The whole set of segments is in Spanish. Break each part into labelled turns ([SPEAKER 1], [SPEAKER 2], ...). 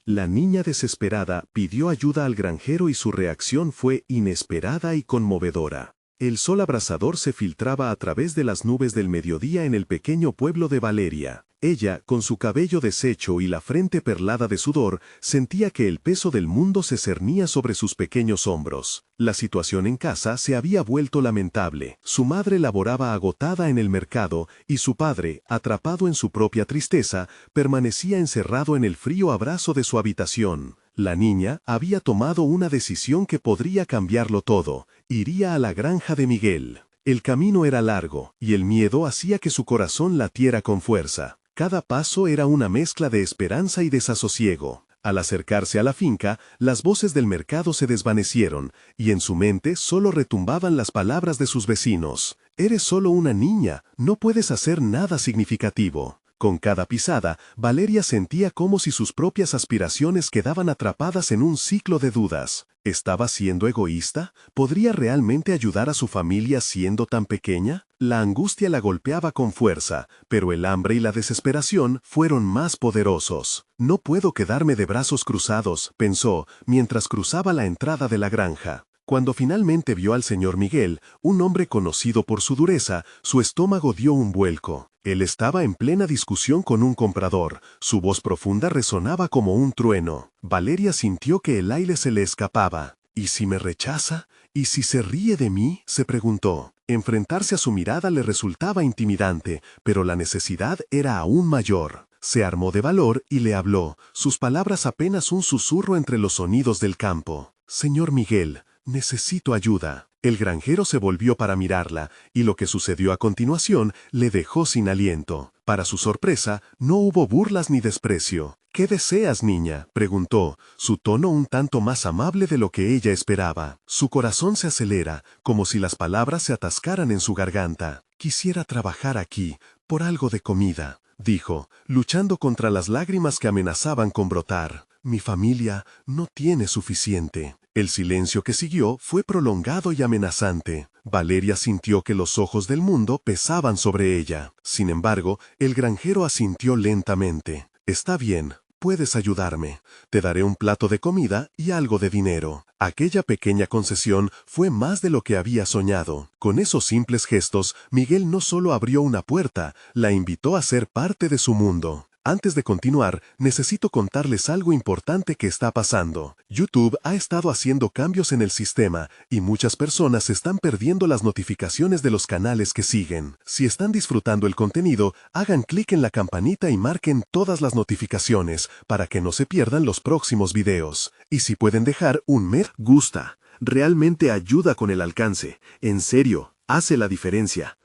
[SPEAKER 1] La niña desesperada pidió ayuda al granjero y su reacción fue inesperada y conmovedora. El sol abrasador se filtraba a través de las nubes del mediodía en el pequeño pueblo de Valeria. Ella, con su cabello deshecho y la frente perlada de sudor, sentía que el peso del mundo se cernía sobre sus pequeños hombros. La situación en casa se había vuelto lamentable. Su madre laboraba agotada en el mercado y su padre, atrapado en su propia tristeza, permanecía encerrado en el frío abrazo de su habitación. La niña había tomado una decisión que podría cambiarlo todo. Iría a la granja de Miguel. El camino era largo, y el miedo hacía que su corazón latiera con fuerza. Cada paso era una mezcla de esperanza y desasosiego. Al acercarse a la finca, las voces del mercado se desvanecieron, y en su mente solo retumbaban las palabras de sus vecinos. «Eres solo una niña, no puedes hacer nada significativo». Con cada pisada, Valeria sentía como si sus propias aspiraciones quedaban atrapadas en un ciclo de dudas. ¿Estaba siendo egoísta? ¿Podría realmente ayudar a su familia siendo tan pequeña? La angustia la golpeaba con fuerza, pero el hambre y la desesperación fueron más poderosos. «No puedo quedarme de brazos cruzados», pensó, mientras cruzaba la entrada de la granja. Cuando finalmente vio al señor Miguel, un hombre conocido por su dureza, su estómago dio un vuelco. Él estaba en plena discusión con un comprador. Su voz profunda resonaba como un trueno. Valeria sintió que el aire se le escapaba. «¿Y si me rechaza? ¿Y si se ríe de mí?», se preguntó. Enfrentarse a su mirada le resultaba intimidante, pero la necesidad era aún mayor. Se armó de valor y le habló, sus palabras apenas un susurro entre los sonidos del campo. «Señor Miguel, necesito ayuda». El granjero se volvió para mirarla, y lo que sucedió a continuación le dejó sin aliento. Para su sorpresa, no hubo burlas ni desprecio. «¿Qué deseas, niña?», preguntó, su tono un tanto más amable de lo que ella esperaba. Su corazón se acelera, como si las palabras se atascaran en su garganta. «Quisiera trabajar aquí, por algo de comida», dijo, luchando contra las lágrimas que amenazaban con brotar. «Mi familia no tiene suficiente». El silencio que siguió fue prolongado y amenazante. Valeria sintió que los ojos del mundo pesaban sobre ella. Sin embargo, el granjero asintió lentamente. «Está bien, puedes ayudarme. Te daré un plato de comida y algo de dinero». Aquella pequeña concesión fue más de lo que había soñado. Con esos simples gestos, Miguel no solo abrió una puerta, la invitó a ser parte de su mundo. Antes de continuar, necesito contarles algo importante que está pasando. YouTube ha estado haciendo cambios en el sistema y muchas personas están perdiendo las notificaciones de los canales que siguen. Si están disfrutando el contenido, hagan clic en la campanita y marquen todas las notificaciones para que no se pierdan los próximos videos. Y si pueden dejar un me gusta, realmente ayuda con el alcance. En serio, hace la diferencia.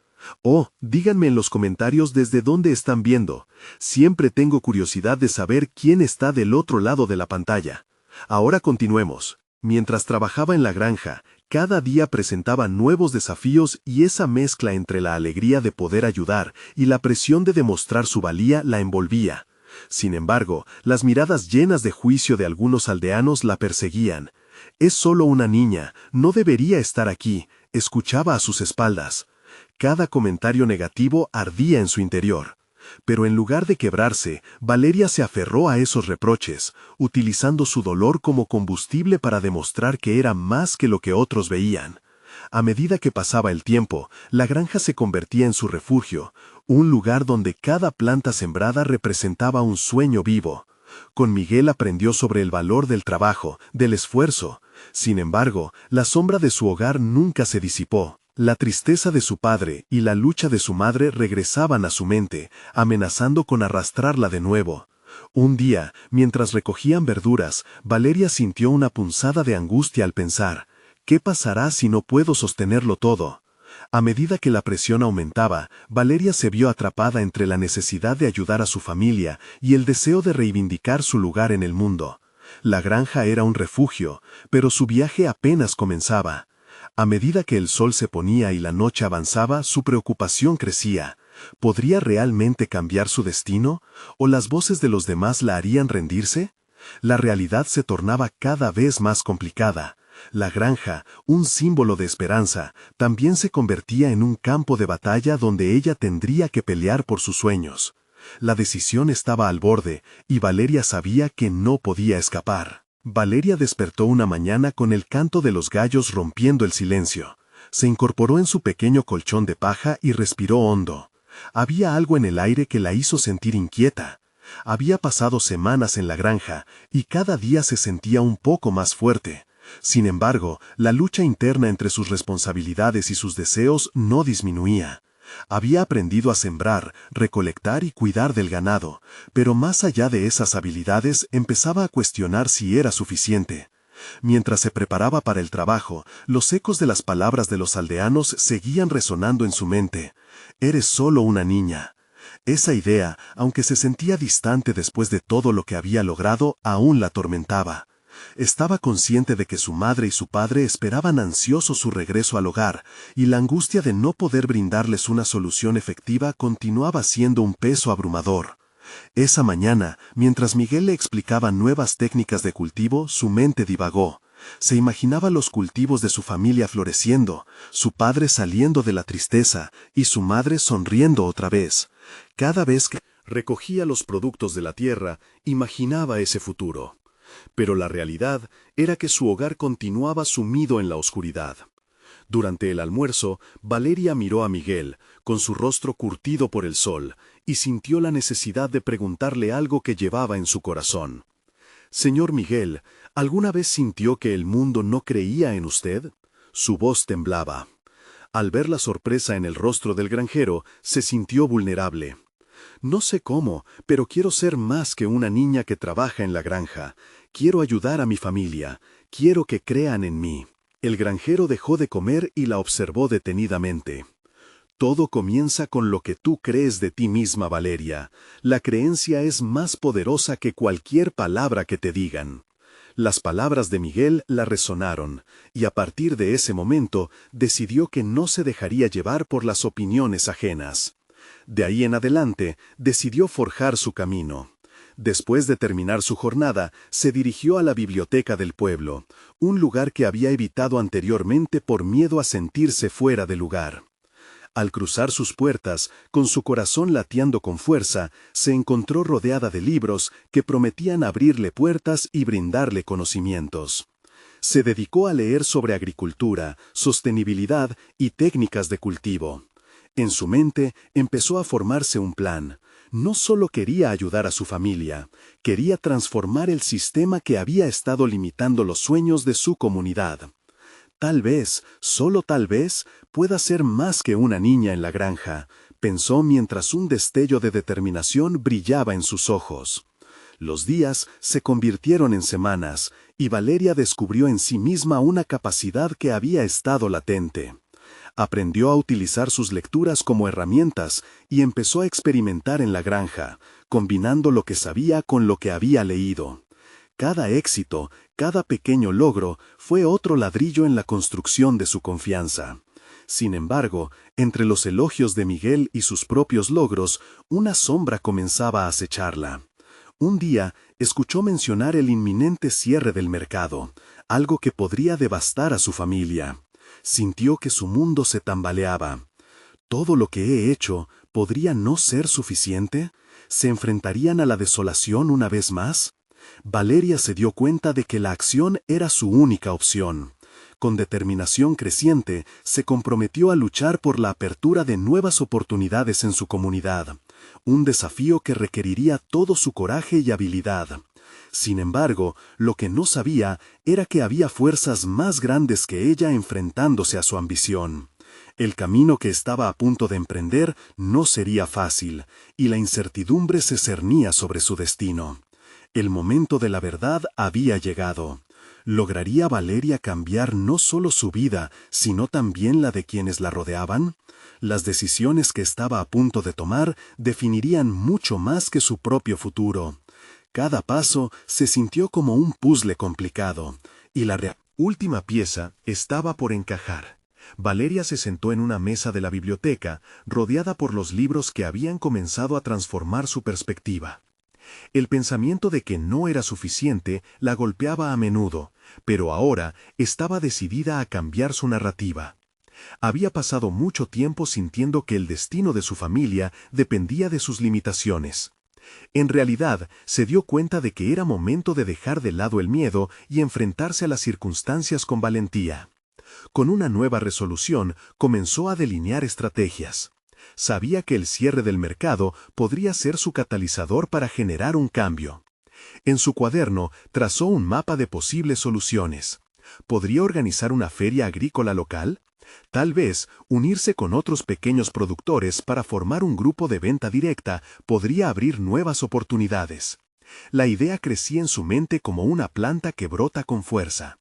[SPEAKER 1] Oh, díganme en los comentarios desde dónde están viendo. Siempre tengo curiosidad de saber quién está del otro lado de la pantalla. Ahora continuemos. Mientras trabajaba en la granja, cada día presentaba nuevos desafíos y esa mezcla entre la alegría de poder ayudar y la presión de demostrar su valía la envolvía. Sin embargo, las miradas llenas de juicio de algunos aldeanos la perseguían. «Es solo una niña, no debería estar aquí», escuchaba a sus espaldas. Cada comentario negativo ardía en su interior. Pero en lugar de quebrarse, Valeria se aferró a esos reproches, utilizando su dolor como combustible para demostrar que era más que lo que otros veían. A medida que pasaba el tiempo, la granja se convertía en su refugio, un lugar donde cada planta sembrada representaba un sueño vivo. Con Miguel aprendió sobre el valor del trabajo, del esfuerzo. Sin embargo, la sombra de su hogar nunca se disipó. La tristeza de su padre y la lucha de su madre regresaban a su mente, amenazando con arrastrarla de nuevo. Un día, mientras recogían verduras, Valeria sintió una punzada de angustia al pensar, «¿Qué pasará si no puedo sostenerlo todo?». A medida que la presión aumentaba, Valeria se vio atrapada entre la necesidad de ayudar a su familia y el deseo de reivindicar su lugar en el mundo. La granja era un refugio, pero su viaje apenas comenzaba. A medida que el sol se ponía y la noche avanzaba, su preocupación crecía. ¿Podría realmente cambiar su destino? ¿O las voces de los demás la harían rendirse? La realidad se tornaba cada vez más complicada. La granja, un símbolo de esperanza, también se convertía en un campo de batalla donde ella tendría que pelear por sus sueños. La decisión estaba al borde, y Valeria sabía que no podía escapar. Valeria despertó una mañana con el canto de los gallos rompiendo el silencio. Se incorporó en su pequeño colchón de paja y respiró hondo. Había algo en el aire que la hizo sentir inquieta. Había pasado semanas en la granja, y cada día se sentía un poco más fuerte. Sin embargo, la lucha interna entre sus responsabilidades y sus deseos no disminuía. Había aprendido a sembrar, recolectar y cuidar del ganado, pero más allá de esas habilidades empezaba a cuestionar si era suficiente. Mientras se preparaba para el trabajo, los ecos de las palabras de los aldeanos seguían resonando en su mente. «Eres solo una niña». Esa idea, aunque se sentía distante después de todo lo que había logrado, aún la atormentaba. Estaba consciente de que su madre y su padre esperaban ansiosos su regreso al hogar, y la angustia de no poder brindarles una solución efectiva continuaba siendo un peso abrumador. Esa mañana, mientras Miguel le explicaba nuevas técnicas de cultivo, su mente divagó. Se imaginaba los cultivos de su familia floreciendo, su padre saliendo de la tristeza y su madre sonriendo otra vez. Cada vez que recogía los productos de la tierra, imaginaba ese futuro. Pero la realidad era que su hogar continuaba sumido en la oscuridad. Durante el almuerzo, Valeria miró a Miguel, con su rostro curtido por el sol, y sintió la necesidad de preguntarle algo que llevaba en su corazón. «Señor Miguel, ¿alguna vez sintió que el mundo no creía en usted?» Su voz temblaba. Al ver la sorpresa en el rostro del granjero, se sintió vulnerable. «No sé cómo, pero quiero ser más que una niña que trabaja en la granja. Quiero ayudar a mi familia. Quiero que crean en mí». El granjero dejó de comer y la observó detenidamente. «Todo comienza con lo que tú crees de ti misma, Valeria. La creencia es más poderosa que cualquier palabra que te digan». Las palabras de Miguel la resonaron, y a partir de ese momento decidió que no se dejaría llevar por las opiniones ajenas. De ahí en adelante, decidió forjar su camino. Después de terminar su jornada, se dirigió a la biblioteca del pueblo, un lugar que había evitado anteriormente por miedo a sentirse fuera de lugar. Al cruzar sus puertas, con su corazón latiendo con fuerza, se encontró rodeada de libros que prometían abrirle puertas y brindarle conocimientos. Se dedicó a leer sobre agricultura, sostenibilidad y técnicas de cultivo. En su mente empezó a formarse un plan. No solo quería ayudar a su familia, quería transformar el sistema que había estado limitando los sueños de su comunidad. Tal vez, solo tal vez, pueda ser más que una niña en la granja, pensó mientras un destello de determinación brillaba en sus ojos. Los días se convirtieron en semanas, y Valeria descubrió en sí misma una capacidad que había estado latente. Aprendió a utilizar sus lecturas como herramientas y empezó a experimentar en la granja, combinando lo que sabía con lo que había leído. Cada éxito, cada pequeño logro, fue otro ladrillo en la construcción de su confianza. Sin embargo, entre los elogios de Miguel y sus propios logros, una sombra comenzaba a acecharla. Un día, escuchó mencionar el inminente cierre del mercado, algo que podría devastar a su familia. Sintió que su mundo se tambaleaba. ¿Todo lo que he hecho podría no ser suficiente? ¿Se enfrentarían a la desolación una vez más? Valeria se dio cuenta de que la acción era su única opción. Con determinación creciente, se comprometió a luchar por la apertura de nuevas oportunidades en su comunidad, un desafío que requeriría todo su coraje y habilidad. Sin embargo, lo que no sabía era que había fuerzas más grandes que ella enfrentándose a su ambición. El camino que estaba a punto de emprender no sería fácil, y la incertidumbre se cernía sobre su destino. El momento de la verdad había llegado. ¿Lograría Valeria cambiar no solo su vida, sino también la de quienes la rodeaban? Las decisiones que estaba a punto de tomar definirían mucho más que su propio futuro. Cada paso se sintió como un puzzle complicado, y la última pieza estaba por encajar. Valeria se sentó en una mesa de la biblioteca, rodeada por los libros que habían comenzado a transformar su perspectiva. El pensamiento de que no era suficiente la golpeaba a menudo, pero ahora estaba decidida a cambiar su narrativa. Había pasado mucho tiempo sintiendo que el destino de su familia dependía de sus limitaciones. En realidad, se dio cuenta de que era momento de dejar de lado el miedo y enfrentarse a las circunstancias con valentía. Con una nueva resolución, comenzó a delinear estrategias. Sabía que el cierre del mercado podría ser su catalizador para generar un cambio. En su cuaderno, trazó un mapa de posibles soluciones. ¿Podría organizar una feria agrícola local? Tal vez, unirse con otros pequeños productores para formar un grupo de venta directa podría abrir nuevas oportunidades. La idea crecía en su mente como una planta que brota con fuerza.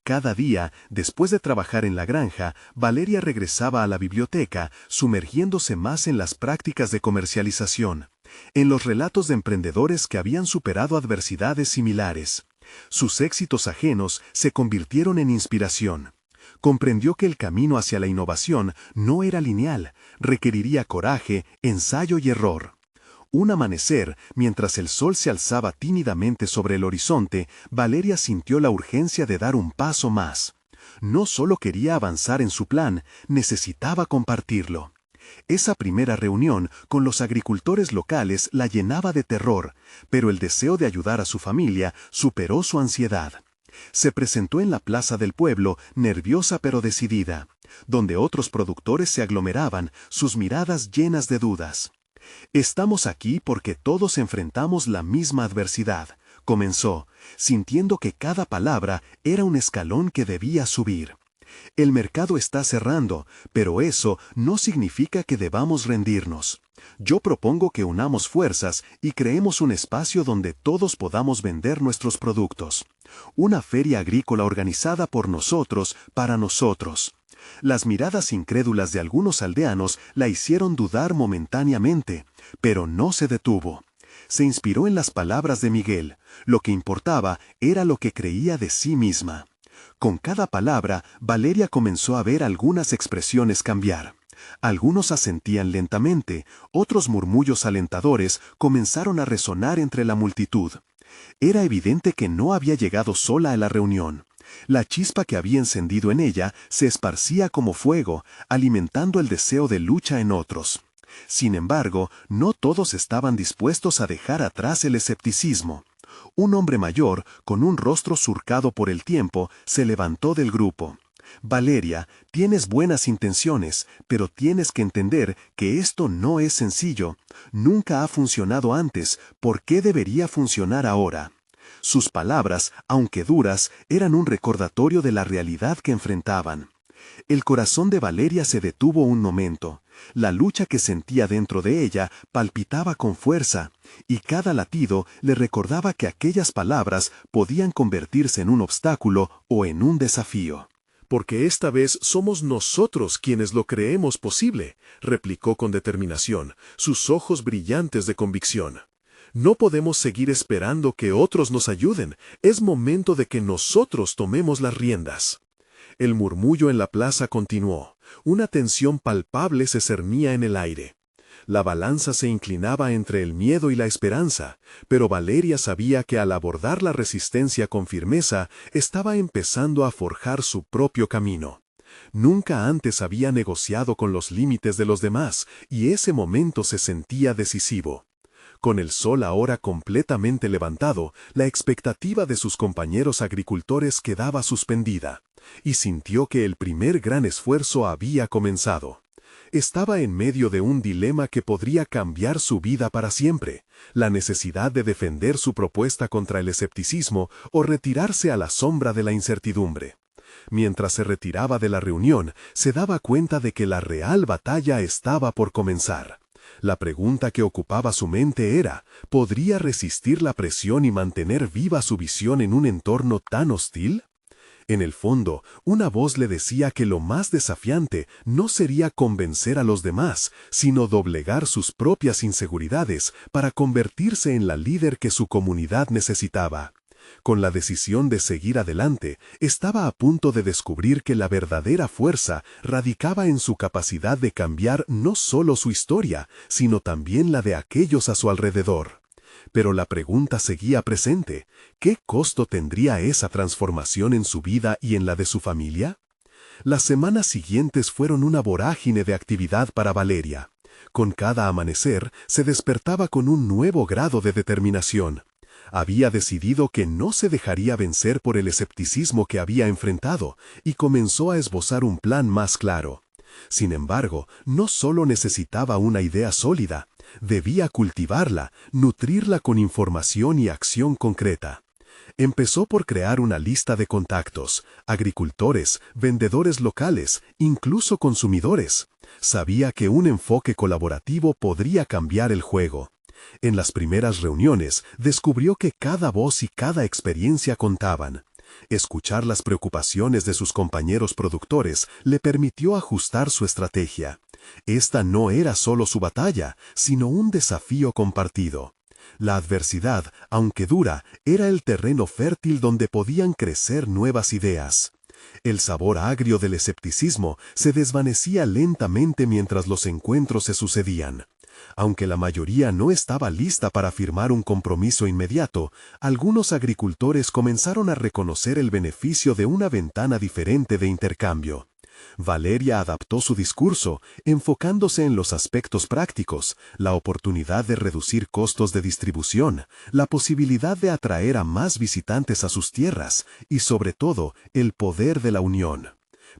[SPEAKER 1] Cada día, después de trabajar en la granja, Valeria regresaba a la biblioteca, sumergiéndose más en las prácticas de comercialización, en los relatos de emprendedores que habían superado adversidades similares. Sus éxitos ajenos se convirtieron en inspiración. Comprendió que el camino hacia la innovación no era lineal, requeriría coraje, ensayo y error. Un amanecer, mientras el sol se alzaba tímidamente sobre el horizonte, Valeria sintió la urgencia de dar un paso más. No solo quería avanzar en su plan, necesitaba compartirlo. Esa primera reunión con los agricultores locales la llenaba de terror, pero el deseo de ayudar a su familia superó su ansiedad. Se presentó en la plaza del pueblo, nerviosa pero decidida, donde otros productores se aglomeraban, sus miradas llenas de dudas. «Estamos aquí porque todos enfrentamos la misma adversidad», comenzó, sintiendo que cada palabra era un escalón que debía subir. «El mercado está cerrando, pero eso no significa que debamos rendirnos. Yo propongo que unamos fuerzas y creemos un espacio donde todos podamos vender nuestros productos. Una feria agrícola organizada por nosotros, para nosotros». Las miradas incrédulas de algunos aldeanos la hicieron dudar momentáneamente, pero no se detuvo. Se inspiró en las palabras de Miguel. Lo que importaba era lo que creía de sí misma. Con cada palabra, Valeria comenzó a ver algunas expresiones cambiar. Algunos asentían lentamente, otros murmullos alentadores comenzaron a resonar entre la multitud. Era evidente que no había llegado sola a la reunión. La chispa que había encendido en ella se esparcía como fuego, alimentando el deseo de lucha en otros. Sin embargo, no todos estaban dispuestos a dejar atrás el escepticismo. Un hombre mayor, con un rostro surcado por el tiempo, se levantó del grupo. «Valeria, tienes buenas intenciones, pero tienes que entender que esto no es sencillo. Nunca ha funcionado antes, ¿por qué debería funcionar ahora?». Sus palabras, aunque duras, eran un recordatorio de la realidad que enfrentaban. El corazón de Valeria se detuvo un momento. La lucha que sentía dentro de ella palpitaba con fuerza, y cada latido le recordaba que aquellas palabras podían convertirse en un obstáculo o en un desafío. «Porque esta vez somos nosotros quienes lo creemos posible», replicó con determinación, sus ojos brillantes de convicción. «No podemos seguir esperando que otros nos ayuden, es momento de que nosotros tomemos las riendas». El murmullo en la plaza continuó. Una tensión palpable se cernía en el aire. La balanza se inclinaba entre el miedo y la esperanza, pero Valeria sabía que al abordar la resistencia con firmeza, estaba empezando a forjar su propio camino. Nunca antes había negociado con los límites de los demás, y ese momento se sentía decisivo. Con el sol ahora completamente levantado, la expectativa de sus compañeros agricultores quedaba suspendida, y sintió que el primer gran esfuerzo había comenzado. Estaba en medio de un dilema que podría cambiar su vida para siempre, la necesidad de defender su propuesta contra el escepticismo o retirarse a la sombra de la incertidumbre. Mientras se retiraba de la reunión, se daba cuenta de que la real batalla estaba por comenzar. La pregunta que ocupaba su mente era, ¿podría resistir la presión y mantener viva su visión en un entorno tan hostil? En el fondo, una voz le decía que lo más desafiante no sería convencer a los demás, sino doblegar sus propias inseguridades para convertirse en la líder que su comunidad necesitaba. Con la decisión de seguir adelante, estaba a punto de descubrir que la verdadera fuerza radicaba en su capacidad de cambiar no solo su historia, sino también la de aquellos a su alrededor. Pero la pregunta seguía presente: ¿qué costo tendría esa transformación en su vida y en la de su familia? Las semanas siguientes fueron una vorágine de actividad para Valeria. Con cada amanecer se despertaba con un nuevo grado de determinación. Había decidido que no se dejaría vencer por el escepticismo que había enfrentado y comenzó a esbozar un plan más claro. Sin embargo, no solo necesitaba una idea sólida, debía cultivarla, nutrirla con información y acción concreta. Empezó por crear una lista de contactos, agricultores, vendedores locales, incluso consumidores. Sabía que un enfoque colaborativo podría cambiar el juego. En las primeras reuniones, descubrió que cada voz y cada experiencia contaban. Escuchar las preocupaciones de sus compañeros productores le permitió ajustar su estrategia. Esta no era solo su batalla, sino un desafío compartido. La adversidad, aunque dura, era el terreno fértil donde podían crecer nuevas ideas. El sabor agrio del escepticismo se desvanecía lentamente mientras los encuentros se sucedían. Aunque la mayoría no estaba lista para firmar un compromiso inmediato, algunos agricultores comenzaron a reconocer el beneficio de una ventana diferente de intercambio. Valeria adaptó su discurso, enfocándose en los aspectos prácticos, la oportunidad de reducir costos de distribución, la posibilidad de atraer a más visitantes a sus tierras y, sobre todo, el poder de la unión.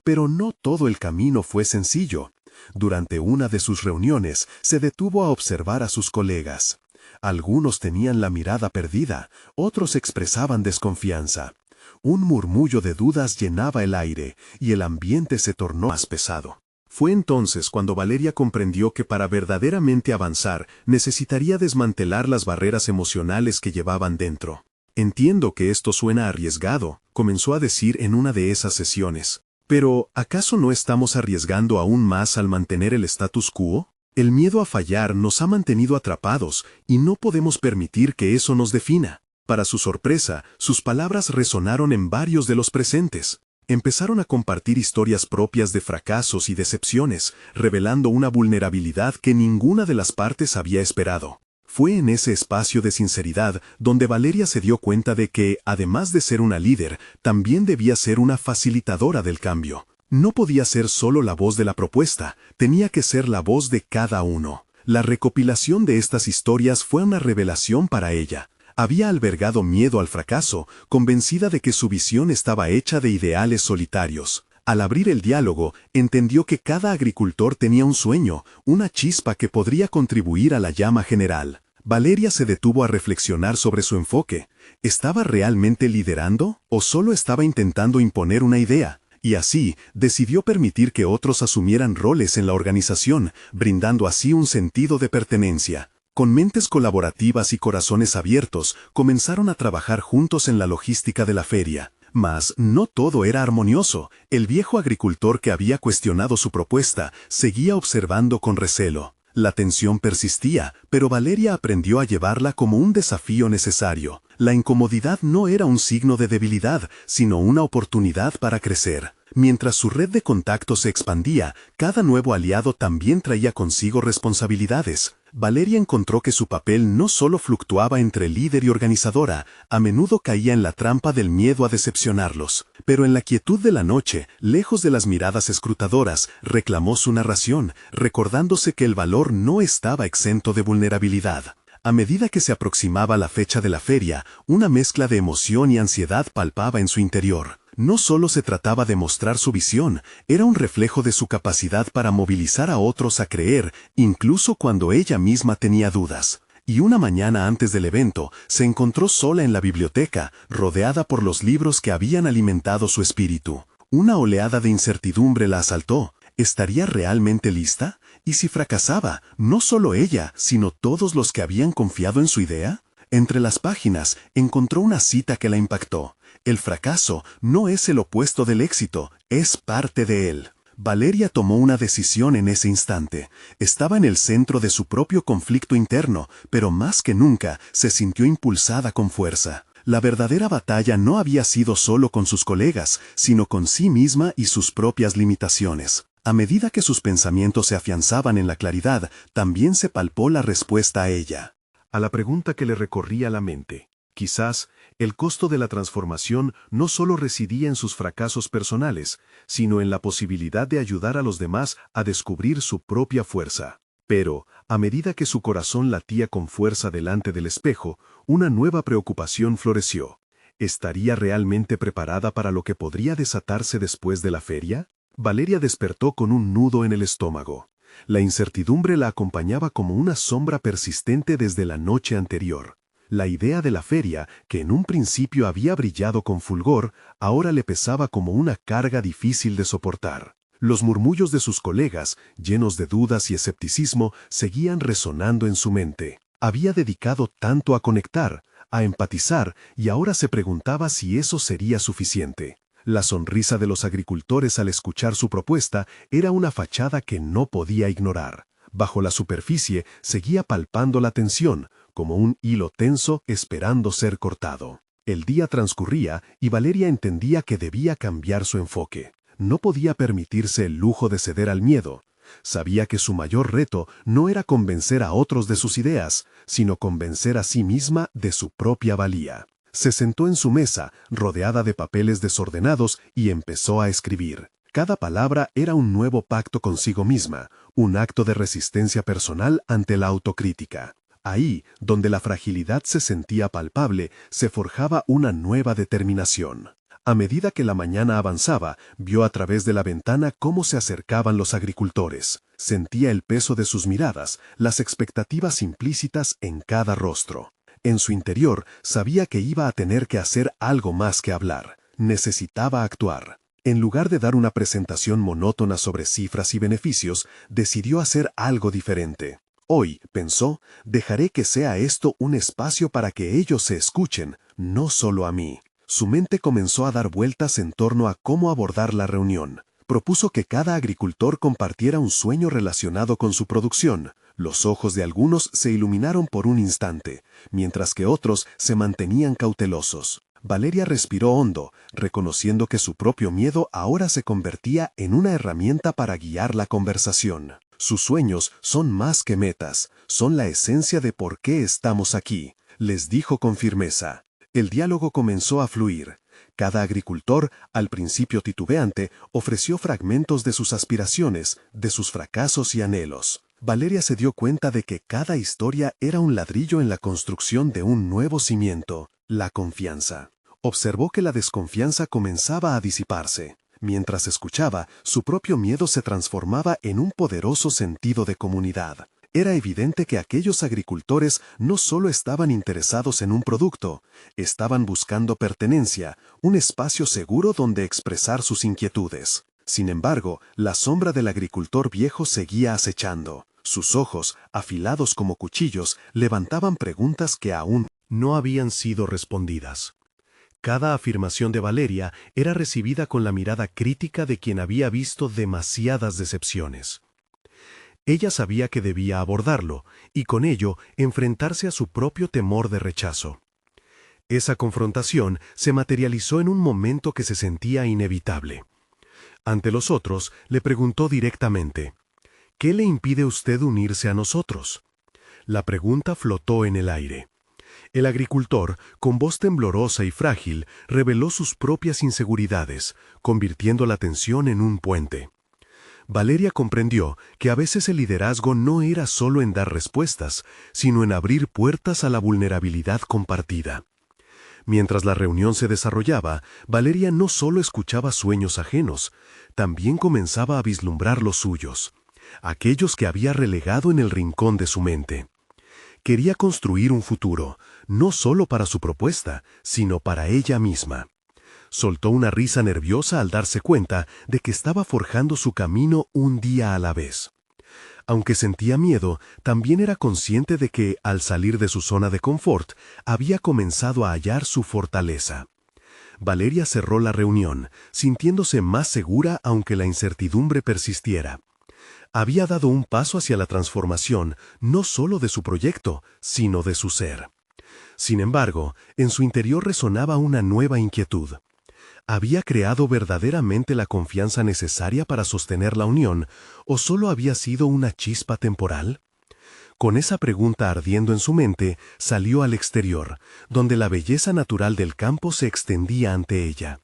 [SPEAKER 1] Pero no todo el camino fue sencillo. Durante una de sus reuniones, se detuvo a observar a sus colegas. Algunos tenían la mirada perdida, otros expresaban desconfianza. Un murmullo de dudas llenaba el aire, y el ambiente se tornó más pesado. Fue entonces cuando Valeria comprendió que para verdaderamente avanzar, necesitaría desmantelar las barreras emocionales que llevaban dentro. Entiendo que esto suena arriesgado, comenzó a decir en una de esas sesiones. Pero, ¿acaso no estamos arriesgando aún más al mantener el status quo? El miedo a fallar nos ha mantenido atrapados, y no podemos permitir que eso nos defina. Para su sorpresa, sus palabras resonaron en varios de los presentes. Empezaron a compartir historias propias de fracasos y decepciones, revelando una vulnerabilidad que ninguna de las partes había esperado. Fue en ese espacio de sinceridad donde Valeria se dio cuenta de que, además de ser una líder, también debía ser una facilitadora del cambio. No podía ser solo la voz de la propuesta, tenía que ser la voz de cada uno. La recopilación de estas historias fue una revelación para ella. Había albergado miedo al fracaso, convencida de que su visión estaba hecha de ideales solitarios. Al abrir el diálogo, entendió que cada agricultor tenía un sueño, una chispa que podría contribuir a la llama general. Valeria se detuvo a reflexionar sobre su enfoque. ¿Estaba realmente liderando o solo estaba intentando imponer una idea? Y así, decidió permitir que otros asumieran roles en la organización, brindando así un sentido de pertenencia. Con mentes colaborativas y corazones abiertos, comenzaron a trabajar juntos en la logística de la feria. Mas no todo era armonioso. El viejo agricultor que había cuestionado su propuesta seguía observando con recelo. La tensión persistía, pero Valeria aprendió a llevarla como un desafío necesario. La incomodidad no era un signo de debilidad, sino una oportunidad para crecer. Mientras su red de contactos se expandía, cada nuevo aliado también traía consigo responsabilidades. Valeria encontró que su papel no solo fluctuaba entre líder y organizadora, a menudo caía en la trampa del miedo a decepcionarlos. Pero en la quietud de la noche, lejos de las miradas escrutadoras, reclamó su narración, recordándose que el valor no estaba exento de vulnerabilidad. A medida que se aproximaba la fecha de la feria, una mezcla de emoción y ansiedad palpaba en su interior. No solo se trataba de mostrar su visión, era un reflejo de su capacidad para movilizar a otros a creer, incluso cuando ella misma tenía dudas. Y una mañana antes del evento, se encontró sola en la biblioteca, rodeada por los libros que habían alimentado su espíritu. Una oleada de incertidumbre la asaltó. ¿Estaría realmente lista? ¿Y si fracasaba, no solo ella, sino todos los que habían confiado en su idea? Entre las páginas, encontró una cita que la impactó. El fracaso no es el opuesto del éxito, es parte de él. Valeria tomó una decisión en ese instante. Estaba en el centro de su propio conflicto interno, pero más que nunca se sintió impulsada con fuerza. La verdadera batalla no había sido solo con sus colegas, sino con sí misma y sus propias limitaciones. A medida que sus pensamientos se afianzaban en la claridad, también se palpó la respuesta a ella. A la pregunta que le recorría la mente. Quizás, el costo de la transformación no solo residía en sus fracasos personales, sino en la posibilidad de ayudar a los demás a descubrir su propia fuerza. Pero, a medida que su corazón latía con fuerza delante del espejo, una nueva preocupación floreció. ¿Estaría realmente preparada para lo que podría desatarse después de la feria? Valeria despertó con un nudo en el estómago. La incertidumbre la acompañaba como una sombra persistente desde la noche anterior. La idea de la feria, que en un principio había brillado con fulgor, ahora le pesaba como una carga difícil de soportar. Los murmullos de sus colegas, llenos de dudas y escepticismo, seguían resonando en su mente. Había dedicado tanto a conectar, a empatizar, y ahora se preguntaba si eso sería suficiente. La sonrisa de los agricultores al escuchar su propuesta era una fachada que no podía ignorar. Bajo la superficie seguía palpando la tensión, como un hilo tenso esperando ser cortado. El día transcurría y Valeria entendía que debía cambiar su enfoque. No podía permitirse el lujo de ceder al miedo. Sabía que su mayor reto no era convencer a otros de sus ideas, sino convencer a sí misma de su propia valía. Se sentó en su mesa, rodeada de papeles desordenados, y empezó a escribir. Cada palabra era un nuevo pacto consigo misma, un acto de resistencia personal ante la autocrítica. Ahí, donde la fragilidad se sentía palpable, se forjaba una nueva determinación. A medida que la mañana avanzaba, vio a través de la ventana cómo se acercaban los agricultores. Sentía el peso de sus miradas, las expectativas implícitas en cada rostro. En su interior, sabía que iba a tener que hacer algo más que hablar. Necesitaba actuar. En lugar de dar una presentación monótona sobre cifras y beneficios, decidió hacer algo diferente. Hoy, pensó, dejaré que sea esto un espacio para que ellos se escuchen, no solo a mí. Su mente comenzó a dar vueltas en torno a cómo abordar la reunión. Propuso que cada agricultor compartiera un sueño relacionado con su producción. Los ojos de algunos se iluminaron por un instante, mientras que otros se mantenían cautelosos. Valeria respiró hondo, reconociendo que su propio miedo ahora se convertía en una herramienta para guiar la conversación. Sus sueños son más que metas, son la esencia de por qué estamos aquí, les dijo con firmeza. El diálogo comenzó a fluir. Cada agricultor, al principio titubeante, ofreció fragmentos de sus aspiraciones, de sus fracasos y anhelos. Valeria se dio cuenta de que cada historia era un ladrillo en la construcción de un nuevo cimiento, la confianza. Observó que la desconfianza comenzaba a disiparse. Mientras escuchaba, su propio miedo se transformaba en un poderoso sentido de comunidad. Era evidente que aquellos agricultores no solo estaban interesados en un producto, estaban buscando pertenencia, un espacio seguro donde expresar sus inquietudes. Sin embargo, la sombra del agricultor viejo seguía acechando. Sus ojos, afilados como cuchillos, levantaban preguntas que aún no habían sido respondidas. Cada afirmación de Valeria era recibida con la mirada crítica de quien había visto demasiadas decepciones. Ella sabía que debía abordarlo, y con ello enfrentarse a su propio temor de rechazo. Esa confrontación se materializó en un momento que se sentía inevitable. Ante los otros, le preguntó directamente, ¿qué le impide a usted unirse a nosotros? La pregunta flotó en el aire. El agricultor, con voz temblorosa y frágil, reveló sus propias inseguridades, convirtiendo la tensión en un puente. Valeria comprendió que a veces el liderazgo no era solo en dar respuestas, sino en abrir puertas a la vulnerabilidad compartida. Mientras la reunión se desarrollaba, Valeria no solo escuchaba sueños ajenos, también comenzaba a vislumbrar los suyos, aquellos que había relegado en el rincón de su mente. Quería construir un futuro, no solo para su propuesta, sino para ella misma. Soltó una risa nerviosa al darse cuenta de que estaba forjando su camino un día a la vez. Aunque sentía miedo, también era consciente de que, al salir de su zona de confort, había comenzado a hallar su fortaleza. Valeria cerró la reunión, sintiéndose más segura aunque la incertidumbre persistiera. Había dado un paso hacia la transformación, no solo de su proyecto, sino de su ser. Sin embargo, en su interior resonaba una nueva inquietud. ¿Había creado verdaderamente la confianza necesaria para sostener la unión, o solo había sido una chispa temporal? Con esa pregunta ardiendo en su mente, salió al exterior, donde la belleza natural del campo se extendía ante ella.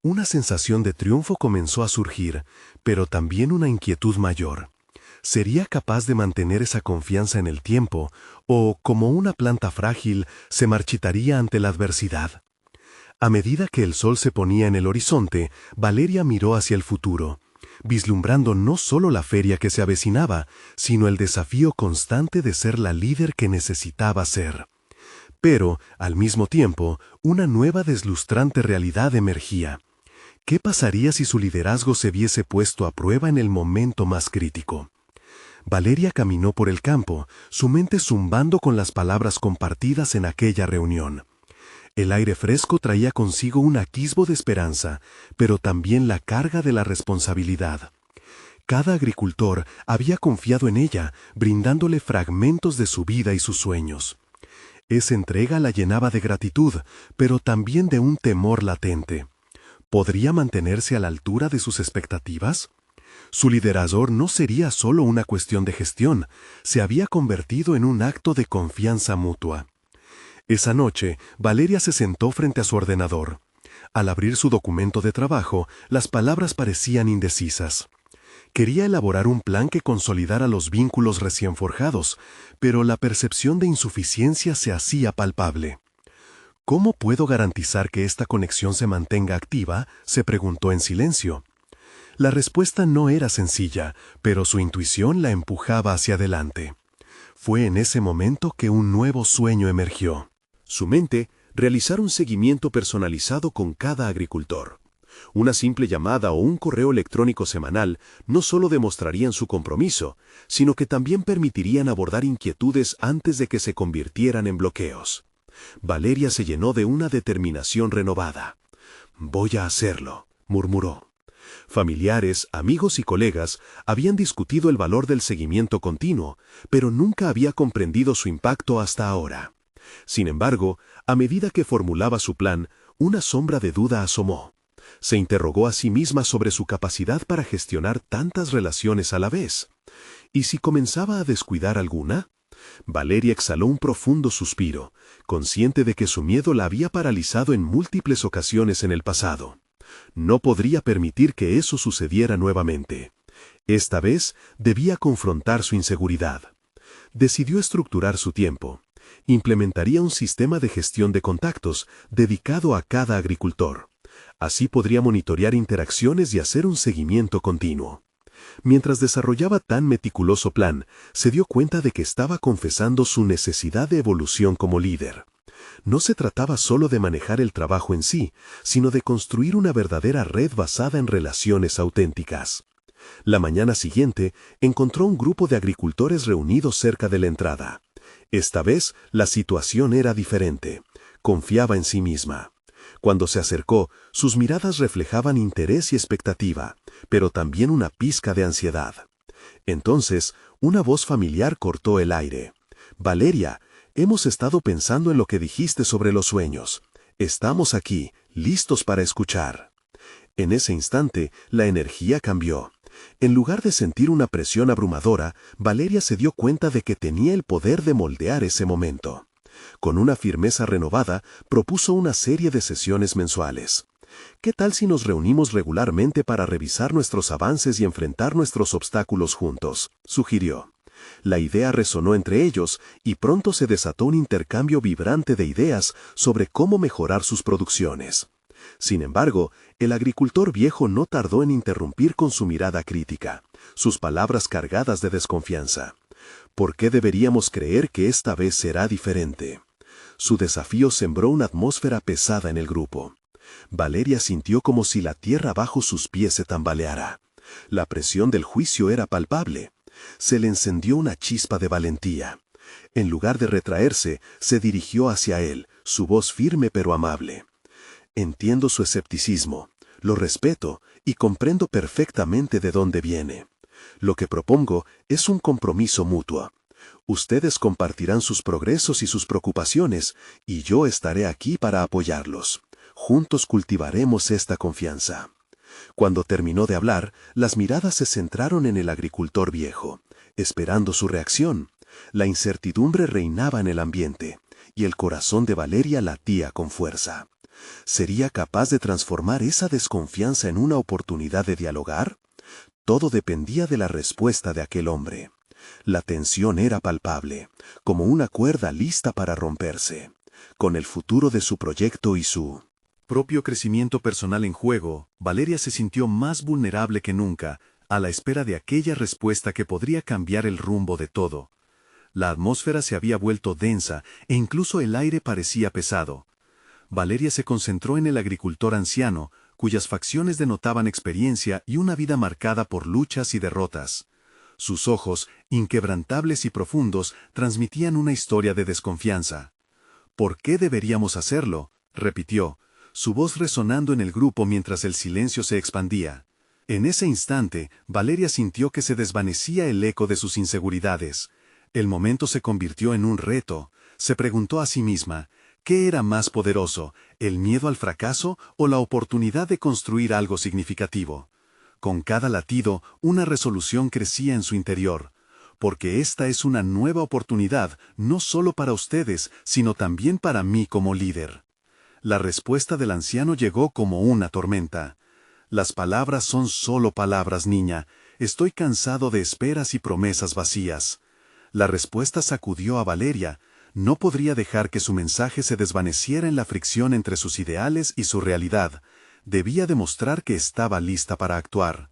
[SPEAKER 1] Una sensación de triunfo comenzó a surgir, pero también una inquietud mayor. ¿Sería capaz de mantener esa confianza en el tiempo, o, como una planta frágil, se marchitaría ante la adversidad? A medida que el sol se ponía en el horizonte, Valeria miró hacia el futuro, vislumbrando no solo la feria que se avecinaba, sino el desafío constante de ser la líder que necesitaba ser. Pero, al mismo tiempo, una nueva deslustrante realidad emergía. ¿Qué pasaría si su liderazgo se viese puesto a prueba en el momento más crítico? Valeria caminó por el campo, su mente zumbando con las palabras compartidas en aquella reunión. El aire fresco traía consigo un atisbo de esperanza, pero también la carga de la responsabilidad. Cada agricultor había confiado en ella, brindándole fragmentos de su vida y sus sueños. Esa entrega la llenaba de gratitud, pero también de un temor latente. ¿Podría mantenerse a la altura de sus expectativas? Su liderazgo no sería solo una cuestión de gestión, se había convertido en un acto de confianza mutua. Esa noche, Valeria se sentó frente a su ordenador. Al abrir su documento de trabajo, las palabras parecían indecisas. Quería elaborar un plan que consolidara los vínculos recién forjados, pero la percepción de insuficiencia se hacía palpable. ¿Cómo puedo garantizar que esta conexión se mantenga activa?, se preguntó en silencio. La respuesta no era sencilla, pero su intuición la empujaba hacia adelante. Fue en ese momento que un nuevo sueño emergió. Su mente, realizar un seguimiento personalizado con cada agricultor. Una simple llamada o un correo electrónico semanal no solo demostrarían su compromiso, sino que también permitirían abordar inquietudes antes de que se convirtieran en bloqueos. Valeria se llenó de una determinación renovada. «Voy a hacerlo», murmuró. Familiares, amigos y colegas habían discutido el valor del seguimiento continuo, pero nunca había comprendido su impacto hasta ahora. Sin embargo, a medida que formulaba su plan, una sombra de duda asomó. Se interrogó a sí misma sobre su capacidad para gestionar tantas relaciones a la vez. ¿Y si comenzaba a descuidar alguna? Valeria exhaló un profundo suspiro, consciente de que su miedo la había paralizado en múltiples ocasiones en el pasado. No podría permitir que eso sucediera nuevamente. Esta vez debía confrontar su inseguridad. Decidió estructurar su tiempo. Implementaría un sistema de gestión de contactos dedicado a cada agricultor. Así podría monitorear interacciones y hacer un seguimiento continuo. Mientras desarrollaba tan meticuloso plan, se dio cuenta de que estaba confesando su necesidad de evolución como líder. No se trataba solo de manejar el trabajo en sí, sino de construir una verdadera red basada en relaciones auténticas. La mañana siguiente, encontró un grupo de agricultores reunidos cerca de la entrada. Esta vez, la situación era diferente. Confiaba en sí misma. Cuando se acercó, sus miradas reflejaban interés y expectativa, pero también una pizca de ansiedad. Entonces, una voz familiar cortó el aire. «Valeria, hemos estado pensando en lo que dijiste sobre los sueños. Estamos aquí, listos para escuchar». En ese instante, la energía cambió. En lugar de sentir una presión abrumadora, Valeria se dio cuenta de que tenía el poder de moldear ese momento. Con una firmeza renovada, propuso una serie de sesiones mensuales. ¿Qué tal si nos reunimos regularmente para revisar nuestros avances y enfrentar nuestros obstáculos juntos?, sugirió. La idea resonó entre ellos y pronto se desató un intercambio vibrante de ideas sobre cómo mejorar sus producciones. Sin embargo, el agricultor viejo no tardó en interrumpir con su mirada crítica, sus palabras cargadas de desconfianza. ¿Por qué deberíamos creer que esta vez será diferente? Su desafío sembró una atmósfera pesada en el grupo. Valeria sintió como si la tierra bajo sus pies se tambaleara. La presión del juicio era palpable. Se le encendió una chispa de valentía. En lugar de retraerse, se dirigió hacia él, su voz firme pero amable. «Entiendo su escepticismo, lo respeto y comprendo perfectamente de dónde viene. Lo que propongo es un compromiso mutuo. Ustedes compartirán sus progresos y sus preocupaciones, y yo estaré aquí para apoyarlos. Juntos cultivaremos esta confianza». Cuando terminó de hablar, las miradas se centraron en el agricultor viejo, esperando su reacción. La incertidumbre reinaba en el ambiente, y el corazón de Valeria latía con fuerza. ¿Sería capaz de transformar esa desconfianza en una oportunidad de dialogar? Todo dependía de la respuesta de aquel hombre. La tensión era palpable, como una cuerda lista para romperse. Con el futuro de su proyecto y su propio crecimiento personal en juego, Valeria se sintió más vulnerable que nunca, a la espera de aquella respuesta que podría cambiar el rumbo de todo. La atmósfera se había vuelto densa e incluso el aire parecía pesado. Valeria se concentró en el agricultor anciano, cuyas facciones denotaban experiencia y una vida marcada por luchas y derrotas. Sus ojos, inquebrantables y profundos, transmitían una historia de desconfianza. ¿Por qué deberíamos hacerlo?, repitió, su voz resonando en el grupo mientras el silencio se expandía. En ese instante, Valeria sintió que se desvanecía el eco de sus inseguridades. El momento se convirtió en un reto. Se preguntó a sí misma, ¿qué era más poderoso, el miedo al fracaso o la oportunidad de construir algo significativo? Con cada latido, una resolución crecía en su interior. Porque esta es una nueva oportunidad, no solo para ustedes, sino también para mí como líder. La respuesta del anciano llegó como una tormenta. Las palabras son solo palabras, niña. Estoy cansado de esperas y promesas vacías. La respuesta sacudió a Valeria. No podría dejar que su mensaje se desvaneciera en la fricción entre sus ideales y su realidad. Debía demostrar que estaba lista para actuar.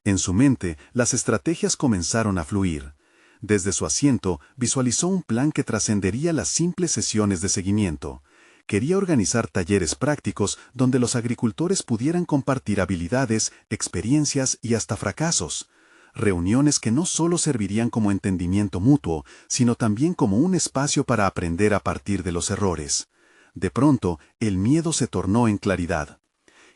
[SPEAKER 1] En su mente, las estrategias comenzaron a fluir. Desde su asiento, visualizó un plan que trascendería las simples sesiones de seguimiento. Quería organizar talleres prácticos donde los agricultores pudieran compartir habilidades, experiencias y hasta fracasos. Reuniones que no solo servirían como entendimiento mutuo, sino también como un espacio para aprender a partir de los errores. De pronto, el miedo se tornó en claridad.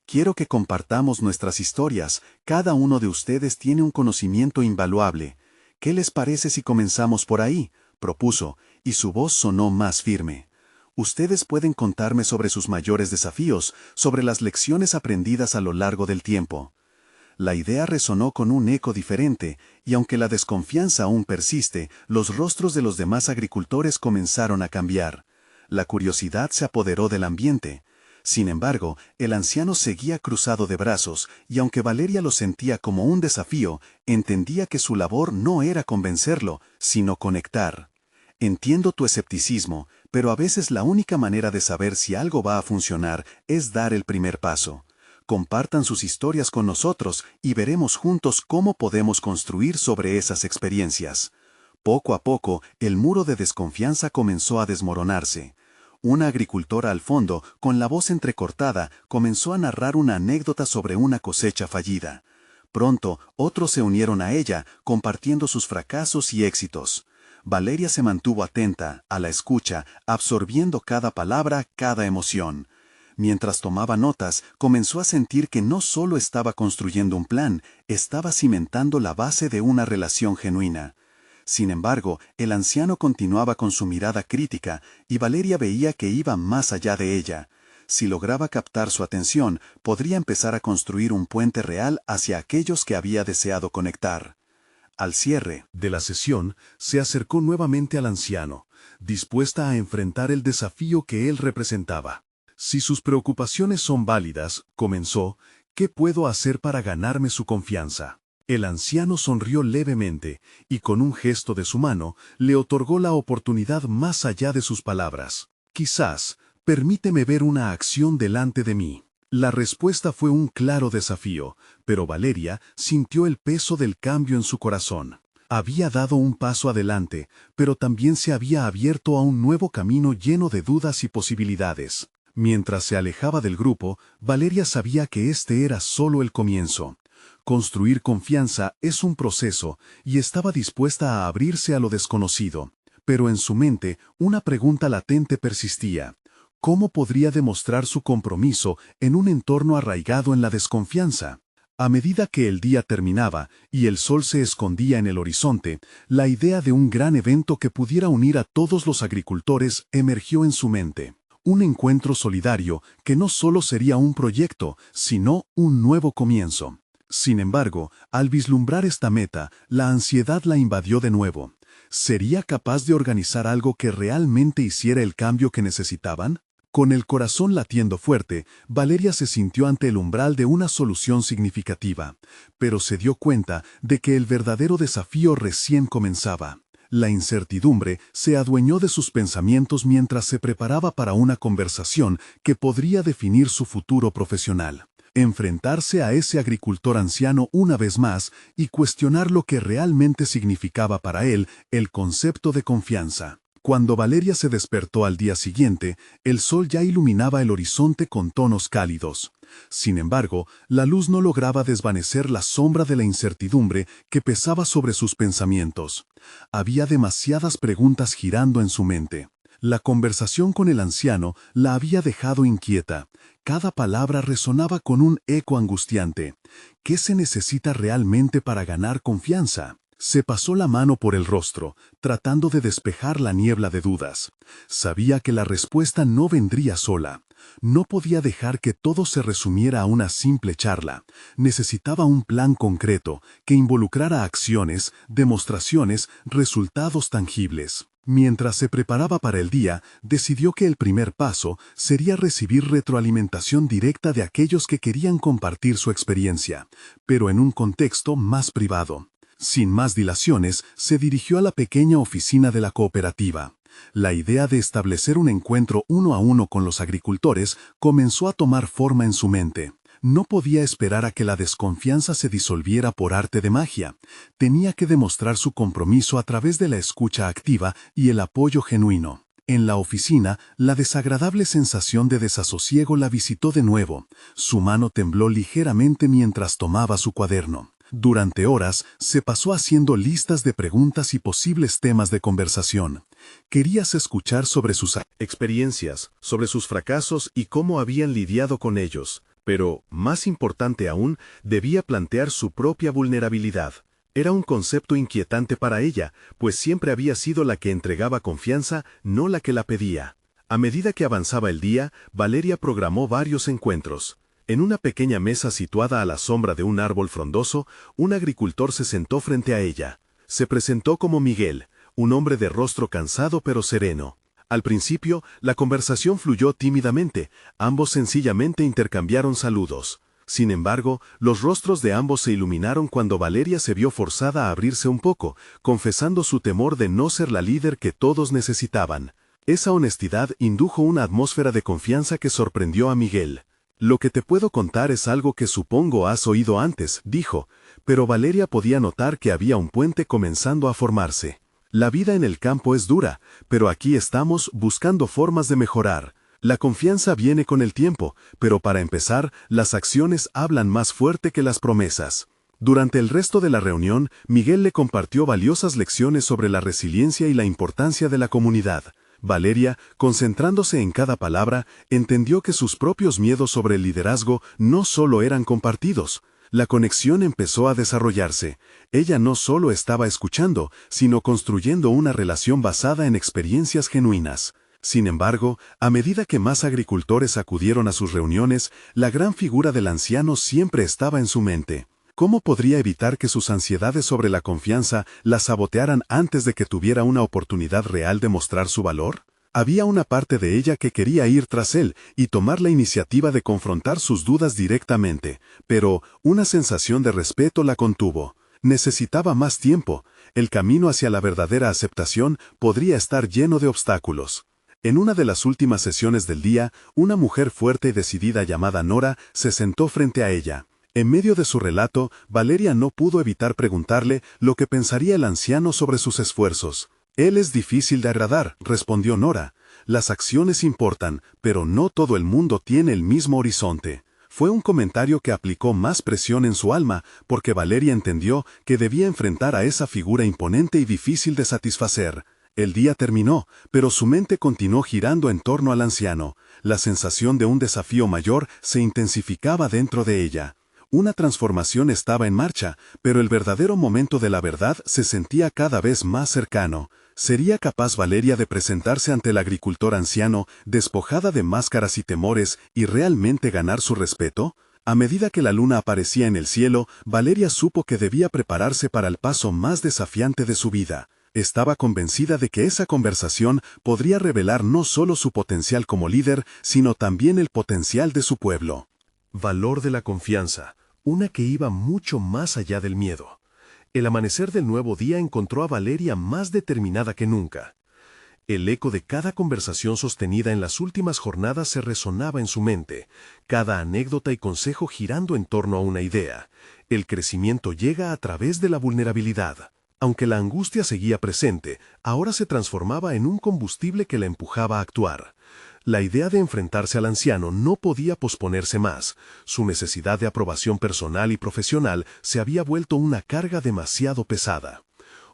[SPEAKER 1] Quiero que compartamos nuestras historias. Cada uno de ustedes tiene un conocimiento invaluable. ¿Qué les parece si comenzamos por ahí?, propuso, y su voz sonó más firme. Ustedes pueden contarme sobre sus mayores desafíos, sobre las lecciones aprendidas a lo largo del tiempo. La idea resonó con un eco diferente, y aunque la desconfianza aún persiste, los rostros de los demás agricultores comenzaron a cambiar. La curiosidad se apoderó del ambiente. Sin embargo, el anciano seguía cruzado de brazos, y aunque Valeria lo sentía como un desafío, entendía que su labor no era convencerlo, sino conectar. Entiendo tu escepticismo, pero a veces la única manera de saber si algo va a funcionar es dar el primer paso. Compartan sus historias con nosotros y veremos juntos cómo podemos construir sobre esas experiencias. Poco a poco, el muro de desconfianza comenzó a desmoronarse. Una agricultora al fondo, con la voz entrecortada, comenzó a narrar una anécdota sobre una cosecha fallida. Pronto, otros se unieron a ella, compartiendo sus fracasos y éxitos. Valeria se mantuvo atenta, a la escucha, absorbiendo cada palabra, cada emoción. Mientras tomaba notas, comenzó a sentir que no solo estaba construyendo un plan, estaba cimentando la base de una relación genuina. Sin embargo, el anciano continuaba con su mirada crítica, y Valeria veía que iba más allá de ella. Si lograba captar su atención, podría empezar a construir un puente real hacia aquellos que había deseado conectar. Al cierre de la sesión, se acercó nuevamente al anciano, dispuesta a enfrentar el desafío que él representaba. Si sus preocupaciones son válidas, comenzó, ¿qué puedo hacer para ganarme su confianza? El anciano sonrió levemente, y con un gesto de su mano, le otorgó la oportunidad más allá de sus palabras. Quizás, permíteme ver una acción delante de mí. La respuesta fue un claro desafío, pero Valeria sintió el peso del cambio en su corazón. Había dado un paso adelante, pero también se había abierto a un nuevo camino lleno de dudas y posibilidades. Mientras se alejaba del grupo, Valeria sabía que este era solo el comienzo. Construir confianza es un proceso, y estaba dispuesta a abrirse a lo desconocido. Pero en su mente, una pregunta latente persistía. ¿Cómo podría demostrar su compromiso en un entorno arraigado en la desconfianza? A medida que el día terminaba y el sol se escondía en el horizonte, la idea de un gran evento que pudiera unir a todos los agricultores emergió en su mente. Un encuentro solidario que no solo sería un proyecto, sino un nuevo comienzo. Sin embargo, al vislumbrar esta meta, la ansiedad la invadió de nuevo. ¿Sería capaz de organizar algo que realmente hiciera el cambio que necesitaban? Con el corazón latiendo fuerte, Valeria se sintió ante el umbral de una solución significativa, pero se dio cuenta de que el verdadero desafío recién comenzaba. La incertidumbre se adueñó de sus pensamientos mientras se preparaba para una conversación que podría definir su futuro profesional. Enfrentarse a ese agricultor anciano una vez más y cuestionar lo que realmente significaba para él el concepto de confianza. Cuando Valeria se despertó al día siguiente, el sol ya iluminaba el horizonte con tonos cálidos. Sin embargo, la luz no lograba desvanecer la sombra de la incertidumbre que pesaba sobre sus pensamientos. Había demasiadas preguntas girando en su mente. La conversación con el anciano la había dejado inquieta. Cada palabra resonaba con un eco angustiante. ¿Qué se necesita realmente para ganar confianza? Se pasó la mano por el rostro, tratando de despejar la niebla de dudas. Sabía que la respuesta no vendría sola. No podía dejar que todo se resumiera a una simple charla. Necesitaba un plan concreto, que involucrara acciones, demostraciones, resultados tangibles. Mientras se preparaba para el día, decidió que el primer paso sería recibir retroalimentación directa de aquellos que querían compartir su experiencia, pero en un contexto más privado. Sin más dilaciones, se dirigió a la pequeña oficina de la cooperativa. La idea de establecer un encuentro uno a uno con los agricultores comenzó a tomar forma en su mente. No podía esperar a que la desconfianza se disolviera por arte de magia. Tenía que demostrar su compromiso a través de la escucha activa y el apoyo genuino. En la oficina, la desagradable sensación de desasosiego la visitó de nuevo. Su mano tembló ligeramente mientras tomaba su cuaderno. Durante horas, se pasó haciendo listas de preguntas y posibles temas de conversación. Querías escuchar sobre sus experiencias, sobre sus fracasos y cómo habían lidiado con ellos. Pero, más importante aún, debía plantear su propia vulnerabilidad. Era un concepto inquietante para ella, pues siempre había sido la que entregaba confianza, no la que la pedía. A medida que avanzaba el día, Valeria programó varios encuentros. En una pequeña mesa situada a la sombra de un árbol frondoso, un agricultor se sentó frente a ella. Se presentó como Miguel, un hombre de rostro cansado pero sereno. Al principio, la conversación fluyó tímidamente, ambos sencillamente intercambiaron saludos. Sin embargo, los rostros de ambos se iluminaron cuando Valeria se vio forzada a abrirse un poco, confesando su temor de no ser la líder que todos necesitaban. Esa honestidad indujo una atmósfera de confianza que sorprendió a Miguel. «Lo que te puedo contar es algo que supongo has oído antes», dijo, pero Valeria podía notar que había un puente comenzando a formarse. «La vida en el campo es dura, pero aquí estamos buscando formas de mejorar. La confianza viene con el tiempo, pero para empezar, las acciones hablan más fuerte que las promesas». Durante el resto de la reunión, Miguel le compartió valiosas lecciones sobre la resiliencia y la importancia de la comunidad. Valeria, concentrándose en cada palabra, entendió que sus propios miedos sobre el liderazgo no solo eran compartidos. La conexión empezó a desarrollarse. Ella no solo estaba escuchando, sino construyendo una relación basada en experiencias genuinas. Sin embargo, a medida que más agricultores acudieron a sus reuniones, la gran figura del anciano siempre estaba en su mente. ¿Cómo podría evitar que sus ansiedades sobre la confianza la sabotearan antes de que tuviera una oportunidad real de mostrar su valor? Había una parte de ella que quería ir tras él y tomar la iniciativa de confrontar sus dudas directamente, pero una sensación de respeto la contuvo. Necesitaba más tiempo. El camino hacia la verdadera aceptación podría estar lleno de obstáculos. En una de las últimas sesiones del día, una mujer fuerte y decidida llamada Nora se sentó frente a ella. En medio de su relato, Valeria no pudo evitar preguntarle lo que pensaría el anciano sobre sus esfuerzos. «Él es difícil de agradar», respondió Nora. «Las acciones importan, pero no todo el mundo tiene el mismo horizonte». Fue un comentario que aplicó más presión en su alma, porque Valeria entendió que debía enfrentar a esa figura imponente y difícil de satisfacer. El día terminó, pero su mente continuó girando en torno al anciano. La sensación de un desafío mayor se intensificaba dentro de ella. Una transformación estaba en marcha, pero el verdadero momento de la verdad se sentía cada vez más cercano. ¿Sería capaz Valeria de presentarse ante el agricultor anciano, despojada de máscaras y temores, y realmente ganar su respeto? A medida que la luna aparecía en el cielo, Valeria supo que debía prepararse para el paso más desafiante de su vida.
[SPEAKER 2] Estaba convencida de que esa conversación podría revelar no solo su potencial como líder, sino también el potencial de su pueblo.
[SPEAKER 1] Valor de la confianza, una que iba mucho más allá del miedo. El amanecer del nuevo día encontró a Valeria más determinada que nunca. El eco de cada conversación sostenida en las últimas jornadas se resonaba en su mente, cada anécdota y consejo girando en torno a una idea. El crecimiento llega a través de la vulnerabilidad. Aunque la angustia seguía presente, ahora se transformaba en un combustible que la empujaba a actuar. La idea de enfrentarse al anciano no podía posponerse más. Su necesidad de aprobación personal y profesional se había vuelto una carga demasiado pesada.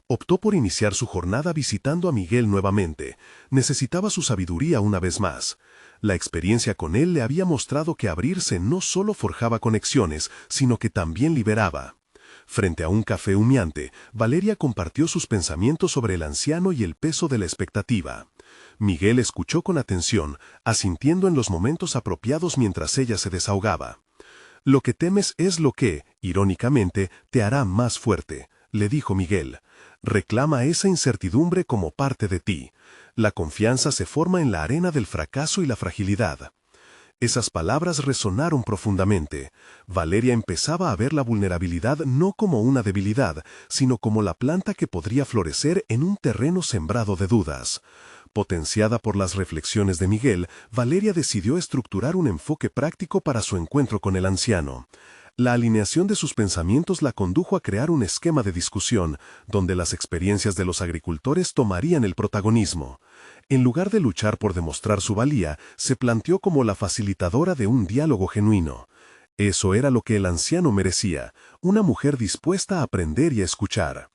[SPEAKER 1] Optó por iniciar su jornada visitando a Miguel nuevamente. Necesitaba su sabiduría una vez más. La experiencia con él le había mostrado que abrirse no solo forjaba conexiones, sino que también liberaba. Frente a un café humeante, Valeria compartió sus pensamientos sobre el anciano y el peso de la expectativa. Miguel escuchó con atención, asintiendo en los momentos apropiados mientras ella se desahogaba. «Lo que temes es lo que, irónicamente, te hará más fuerte», le dijo Miguel. «Reclama esa incertidumbre como parte de ti. La confianza se forma en la arena del fracaso y la fragilidad». Esas palabras resonaron profundamente. Valeria empezaba a ver la vulnerabilidad no como una debilidad, sino como la planta que podría florecer en un terreno sembrado de dudas. Potenciada por las reflexiones de Miguel, Valeria decidió estructurar un enfoque práctico para su encuentro con el anciano. La alineación de sus pensamientos la condujo a crear un esquema de discusión, donde las experiencias de los agricultores tomarían el protagonismo. En lugar de luchar por demostrar su valía, se planteó como la facilitadora de un diálogo genuino. Eso era lo que el anciano merecía, una mujer dispuesta a aprender y a escuchar.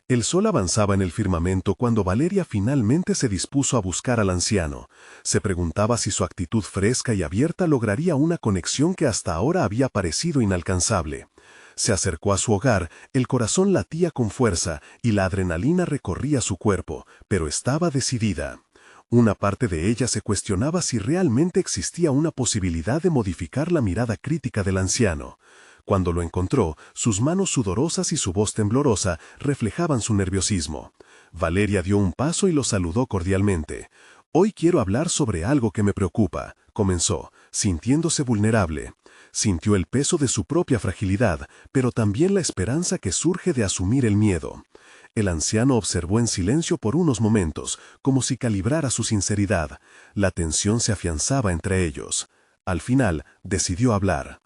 [SPEAKER 1] El sol avanzaba en el firmamento cuando Valeria finalmente se dispuso a buscar al anciano. Se preguntaba si su actitud fresca y abierta lograría una conexión que hasta ahora había parecido inalcanzable. Se acercó a su hogar, el corazón latía con fuerza y la adrenalina recorría su cuerpo, pero estaba decidida. Una parte de ella se cuestionaba si realmente existía una posibilidad de modificar la mirada crítica del anciano. Cuando lo encontró, sus manos sudorosas y su voz temblorosa reflejaban su nerviosismo. Valeria dio un paso y lo saludó cordialmente. «Hoy quiero hablar sobre algo que me preocupa», comenzó, sintiéndose vulnerable. Sintió el peso de su propia fragilidad, pero también la esperanza que surge de asumir el miedo. El anciano observó en silencio por unos momentos, como si calibrara su sinceridad. La tensión se afianzaba entre ellos. Al final, decidió hablar.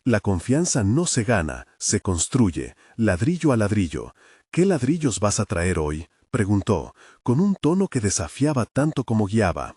[SPEAKER 1] «La confianza no se gana, se construye, ladrillo a ladrillo. ¿Qué ladrillos vas a traer hoy?», preguntó, con un tono que desafiaba tanto como guiaba.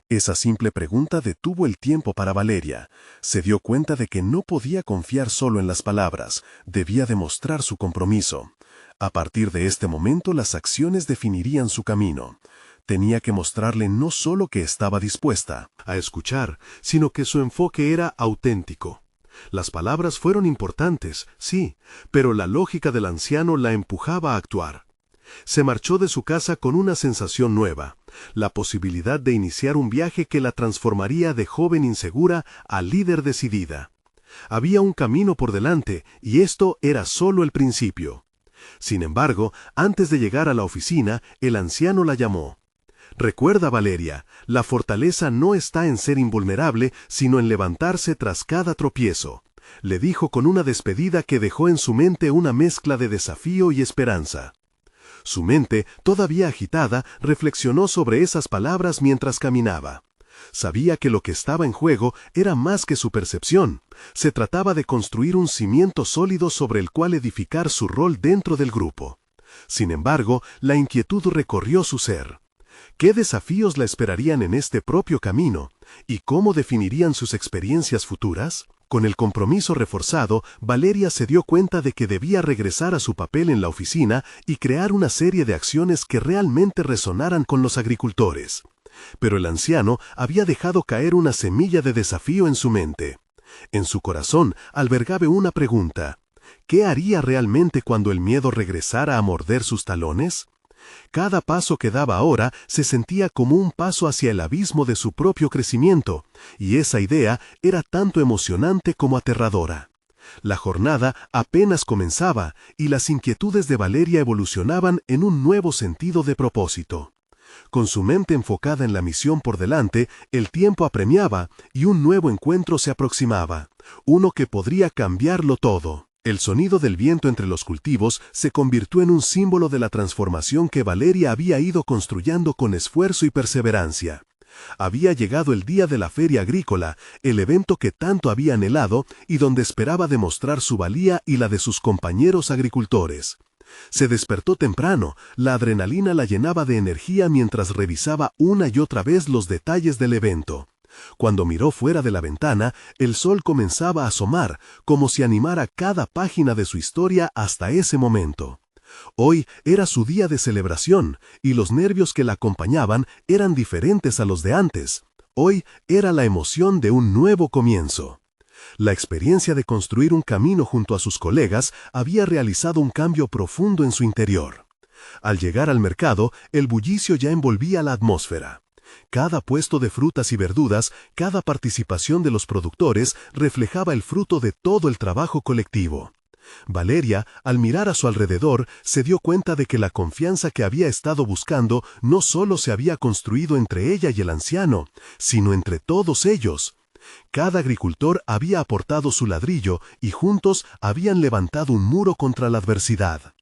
[SPEAKER 1] Esa simple pregunta detuvo el tiempo para Valeria. Se dio cuenta de que no podía confiar solo en las palabras, debía demostrar su compromiso. A partir de este momento las acciones definirían su camino. Tenía que mostrarle no solo que estaba dispuesta a escuchar, sino que su enfoque era auténtico. Las palabras fueron importantes, sí, pero la lógica del anciano la empujaba a actuar. Se marchó de su casa con una sensación nueva, la posibilidad de iniciar un viaje que la transformaría de joven insegura a líder decidida. Había un camino por delante y esto era solo el principio. Sin embargo, antes de llegar a la oficina, el anciano la llamó. «Recuerda, Valeria, la fortaleza no está en ser invulnerable, sino en levantarse tras cada tropiezo», le dijo con una despedida que dejó en su mente una mezcla de desafío y esperanza. Su mente, todavía agitada, reflexionó sobre esas palabras mientras caminaba. Sabía que lo que estaba en juego era más que su percepción. Se trataba de construir un cimiento sólido sobre el cual edificar su rol dentro del grupo. Sin embargo, la inquietud recorrió su ser. ¿Qué desafíos la esperarían en este propio camino? ¿Y cómo definirían sus experiencias futuras? Con el compromiso reforzado, Valeria se dio cuenta de que debía regresar a su papel en la oficina y crear una serie de acciones que realmente resonaran con los agricultores. Pero el anciano había dejado caer una semilla de desafío en su mente. En su corazón albergaba una pregunta. ¿Qué haría realmente cuando el miedo regresara a morder sus talones? Cada paso que daba ahora se sentía como un paso hacia el abismo de su propio crecimiento, y esa idea era tanto emocionante como aterradora.
[SPEAKER 2] La jornada apenas comenzaba y las inquietudes de Valeria evolucionaban en un nuevo sentido de propósito. Con su mente enfocada en la misión por delante, el tiempo apremiaba y un nuevo encuentro se aproximaba, uno que podría cambiarlo todo. El sonido del viento entre los cultivos se convirtió en un símbolo de la transformación que Valeria había ido construyendo con esfuerzo y perseverancia. Había llegado el día de la feria agrícola, el evento que tanto había anhelado y donde esperaba demostrar su valía y la de sus compañeros agricultores. Se despertó temprano, la adrenalina la llenaba de energía mientras revisaba una y otra vez los detalles del evento. Cuando miró fuera de la ventana, el sol comenzaba a asomar, como si animara cada página de su historia hasta ese momento. Hoy era su día de celebración, y los nervios que la acompañaban eran diferentes a los de antes. Hoy era la emoción de un nuevo comienzo. La experiencia de construir un camino junto a sus colegas había realizado un cambio profundo en su interior. Al llegar al mercado, el bullicio ya envolvía la atmósfera. Cada puesto de frutas y verduras, cada participación de los productores reflejaba el fruto de todo el trabajo colectivo. Valeria, al mirar a su alrededor, se dio cuenta de que la confianza que había estado buscando no solo se había construido entre ella y el anciano, sino entre todos ellos. Cada agricultor había aportado su ladrillo y juntos habían levantado un muro contra la adversidad.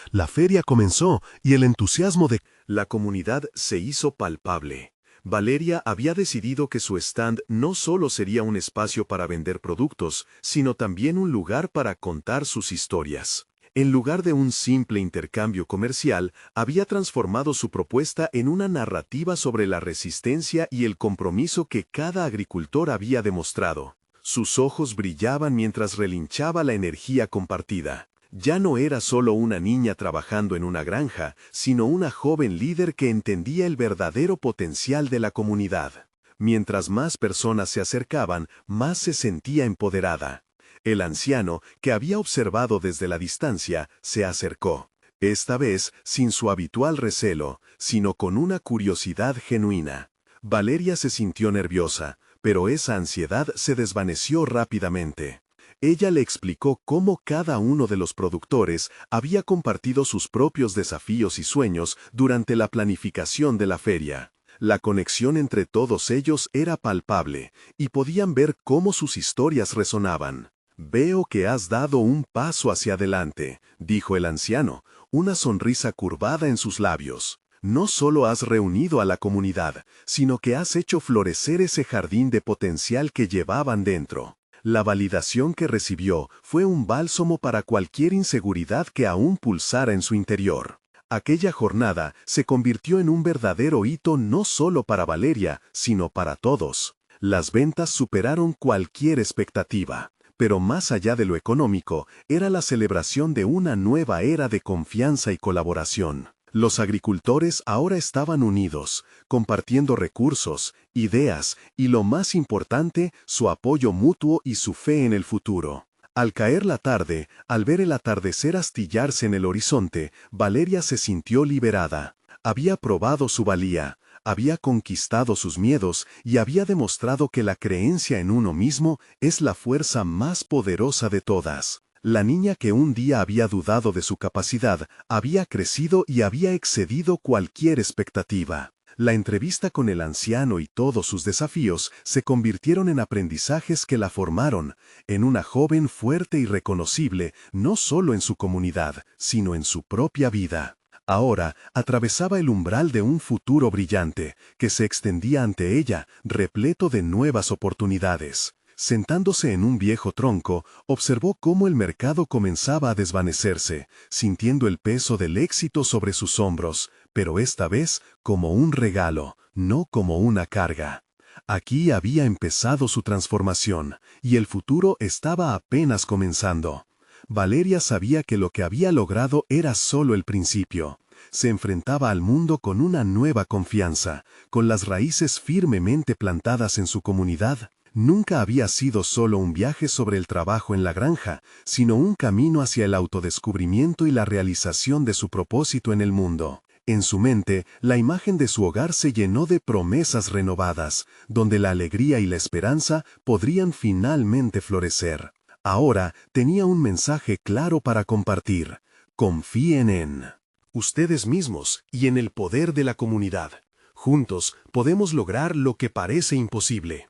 [SPEAKER 2] La feria comenzó y el entusiasmo de
[SPEAKER 1] la comunidad se hizo palpable. Valeria había decidido que su stand no solo sería un espacio para vender productos, sino también un lugar para contar sus historias. En lugar de un simple intercambio comercial, había transformado su propuesta en una narrativa sobre la resistencia y el compromiso que cada agricultor había demostrado. Sus ojos brillaban mientras relinchaba la energía compartida. Ya no era solo una niña trabajando en una granja, sino una joven líder que entendía el verdadero potencial de la comunidad. Mientras más personas se acercaban, más se sentía empoderada. El anciano, que había observado desde la distancia, se acercó. Esta vez sin su habitual recelo, sino con una curiosidad genuina. Valeria se sintió nerviosa, pero esa ansiedad se desvaneció rápidamente. Ella le explicó cómo cada uno de los productores había compartido sus propios desafíos y sueños durante la planificación de la feria. La conexión entre todos ellos era palpable, y podían ver cómo sus historias resonaban. «Veo que has dado un paso hacia adelante», dijo el anciano, una sonrisa curvada en sus labios. «No solo has reunido a la comunidad, sino que has hecho florecer ese jardín de potencial que llevaban dentro». La validación que recibió fue un bálsamo para cualquier inseguridad que aún pulsara en su interior. Aquella jornada se convirtió en un verdadero hito no solo para Valeria, sino para todos. Las ventas superaron cualquier expectativa, pero más allá de lo económico, era la celebración de una nueva era de confianza y colaboración. Los agricultores ahora estaban unidos, compartiendo recursos, ideas y, lo más importante, su apoyo mutuo y su fe en el futuro. Al caer la tarde, al ver el atardecer astillarse en el horizonte, Valeria se sintió liberada. Había probado su valía, había conquistado sus miedos y había demostrado que la creencia en uno mismo es la fuerza más poderosa de todas. La niña que un día había dudado de su capacidad había crecido y había excedido cualquier expectativa. La entrevista con el anciano y todos sus desafíos se convirtieron en aprendizajes que la formaron, en una joven fuerte y reconocible no solo en su comunidad, sino en su propia vida. Ahora atravesaba el umbral de un futuro brillante, que se extendía ante ella, repleto de nuevas oportunidades. Sentándose en un viejo tronco, observó cómo el mercado comenzaba a desvanecerse, sintiendo el peso del éxito sobre sus hombros, pero esta vez como un regalo, no como una carga. Aquí había empezado su transformación, y el futuro estaba apenas comenzando. Valeria sabía que lo que había logrado era solo el principio. Se enfrentaba al mundo con una nueva confianza, con las raíces firmemente plantadas en su comunidad. Nunca había sido solo un viaje sobre el trabajo en la granja, sino un camino hacia el autodescubrimiento y la realización de su propósito en el mundo. En su mente, la imagen de su hogar se llenó de promesas renovadas, donde la alegría y la esperanza podrían finalmente florecer.
[SPEAKER 2] Ahora tenía un mensaje claro para compartir. Confíen en
[SPEAKER 1] ustedes mismos y en el poder de la comunidad. Juntos podemos lograr lo que parece imposible.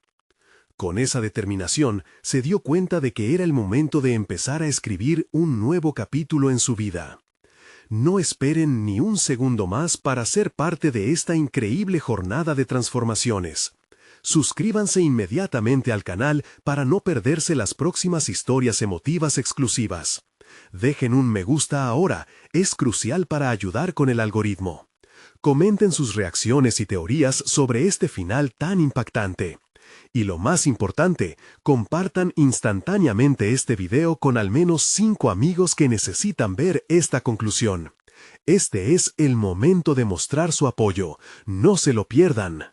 [SPEAKER 1] Con esa determinación, se dio cuenta de que era el momento de empezar a escribir un nuevo capítulo en su vida. No esperen ni un segundo más para ser parte de esta increíble jornada de transformaciones. Suscríbanse inmediatamente al canal para no perderse las próximas historias emotivas exclusivas. Dejen un me gusta ahora, es crucial para ayudar con el algoritmo. Comenten sus reacciones y teorías sobre este final tan impactante. Y lo más importante, compartan instantáneamente este video con al menos 5 amigos que necesitan ver esta conclusión. Este es el momento de mostrar su apoyo. No se lo pierdan.